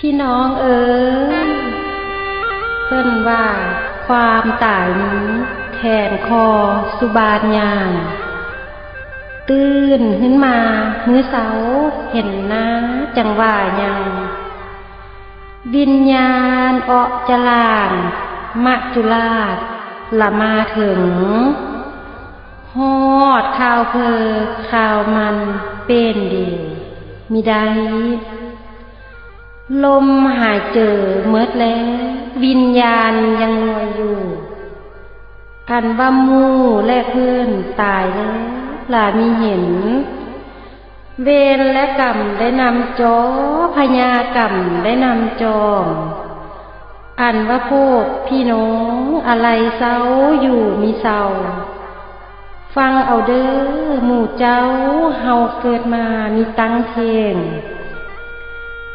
พี่น้องเอ๋ยเพิ่นว่าความตายนี้แขนคอสุบานยางตื่นขึ้นมามื้อเช้าเห็นหน้าจังว่ายังวิญญาณออกจะลางมัจจุราชละมาถึงฮอดข้าวเพอข้าวมันเป็นเดียวมิได้ลมหายเจอเมิดแล้ววิญญาณยังลอยอยู่อันว่าหมู่และเพื่อนตายแล้วล่ะมีเห็นเวรและกรรมได้นำจอพญากรรมได้นำจองอันว่าพวกพี่น้องอะไรเศร้าอยู่มีเศร้าฟังเอาเด้อหมู่เจ้าเฮาเกิดมามีตั้งเทง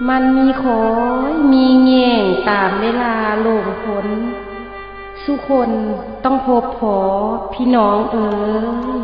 มันมีขอยมีแง่งตามเวลาโลงพ้นสุคนต้องพบพอพี่น้องเอ๋ย